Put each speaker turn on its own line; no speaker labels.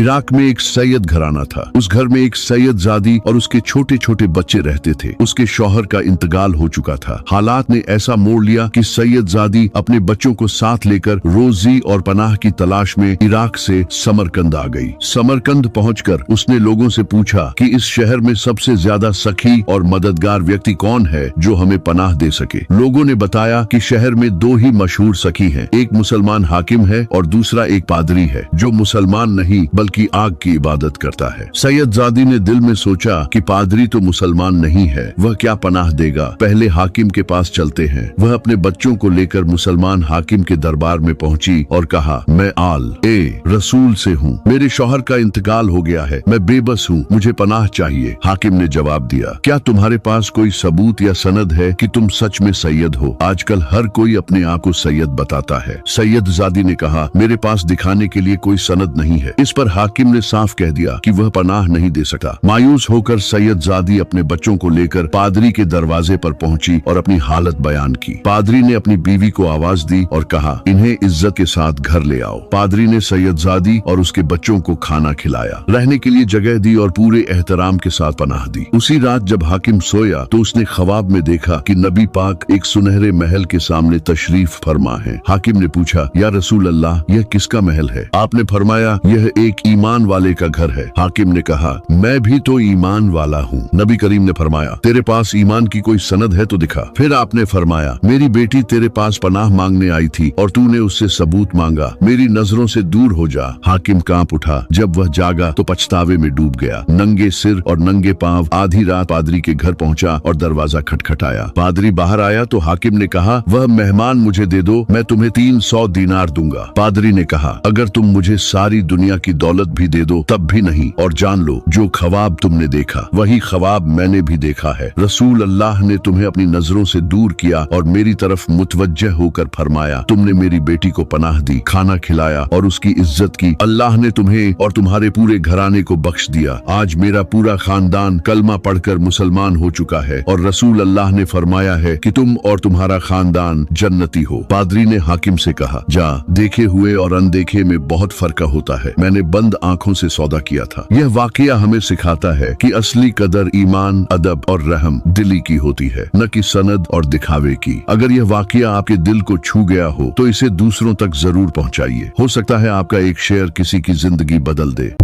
Iraq में एक सैयद घराना था। उस घर में एक सैयदजादी और उसके छोटे छोटे बच्चे रहते थे। उसके शौहर का इंतकाल हो चुका था। हालात ने ऐसा मोड़ लिया कि सैयदजादी अपने बच्चों को साथ लेकर रोजी और पनाह की तलाश में इराक से समरकंद आ गई। समरकंद पहुंचकर उसने लोगों से पूछा कि इस शहर में सबसे ज्यादा सखी और मददगार व्यक्ति कौन है जो हमें पनाह दे सके। लोगों ने बताया कि शहर में दो ही मशहूर सखी हैं, एक मुसलमान हाकिम है और दूसरा एक पादरी है जो मुसलमान नहीं बल्कि आग की इबादत करता है। सैयदजादी ने दिल में सोचा कि पादरी तो मुसलमान नहीं है, वह क्या पनाह देगा, पहले हाकिम के पास चलते हैं। वह अपने बच्चों को लेकर मुसलमान हाकिम के दरबार में पहुंची और कहा, मैं रसूल से हूँ, मेरे शौहर का इंतकाल हो गया है, मैं बेबस हूँ, मुझे पनाह चाहिए। हाकिम ने जवाब दिया, क्या तुम्हारे पास कोई सबूत या सनद है कि तुम सच में सैयद हो? आजकल हर कोई अपने आप को सैयद बताता है। सैयदजादी ने कहा, मेरे पास दिखाने के लिए कोई सनद नहीं है। इस पर हाकिम ने साफ कह दिया कि वह पनाह नहीं दे सकता। मायूस होकर सैयदजादी अपने बच्चों को लेकर पादरी के दरवाजे पर पहुंची और अपनी हालत बयान की। पादरी ने अपनी बीवी को आवाज दी और कहा, इन्हें इज्जत के साथ घर ले आओ। पादरी ने सैयदजादी और उसके बच्चों को खाना खिलाया, रहने के लिए जगह दी और पूरे एहतराम के साथ पनाह दी। उसी रात जब हाकिम सोया तो उसने ख्वाब में देखा कि नबी पाक एक सुनहरे महल के सामने तशरीफ फरमा है। हाकिम ने पूछा, या रसूल अल्लाह, यह किसका महल है? आपने फरमाया, यह एक ईमान वाले का घर है। हाकिम ने कहा, मैं भी तो ईमान वाला हूँ। नबी करीम ने फरमाया, तेरे पास ईमान की कोई सनद है तो दिखा। फिर आपने फरमाया, मेरी बेटी तेरे पास पनाह मांगने आई थी और तूने उससे सबूत मांगा, मेरी नजरों से दूर हो जा। हाकिम कांप उठा। जब वह जागा तो पछतावे में डूब गया। नंगे सिर और नंगे पांव आधी रात पादरी के घर पहुंचा और दरवाजा खटखटाया। पादरी बाहर आया तो हाकिम ने कहा, वह मेहमान मुझे दे दो, मैं तुम्हें 300 दीनार दूंगा। पादरी ने कहा, अगर तुम मुझे सारी दुनिया की दौलत भी दे दो तब भी नहीं, और जान लो जो ख्वाब तुमने देखा वही ख्वाब मैंने भी देखा है। रसूल अल्लाह ने तुम्हें अपनी नजरों से दूर किया और मेरी तरफ मुतवज्जह होकर फरमाया, तुमने मेरी बेटी को पनाह दी, खाना खिलाया और उसकी इज्जत की। अल्लाह ने तुम्हें और तुम्हारे पूरे घराने को बख्श दिया। आज मेरा पूरा खानदान कलमा पढ़कर मुसलमान हो चुका है और रसूल अल्लाह ने फरमाया है कि तुम और तुम्हारा खानदान जन्नती हो। पादरी ने हाकिम से कहा, जा, देखे हुए और अनदेखे में बहुत फर्क होता है। मैंने बंद आंखों से सौदा किया था। यह वाकया हमें सिखाता है कि असली कदर ईमान, अदब और रहम दिली की होती है, न कि सनद और दिखावे की। अगर यह वाकया आपके दिल को छू गया हो तो इसे दूसरों तक जरूर पहुंचाइए। हो सकता है आपका एक शेयर किसी की जिंदगी बदल दे।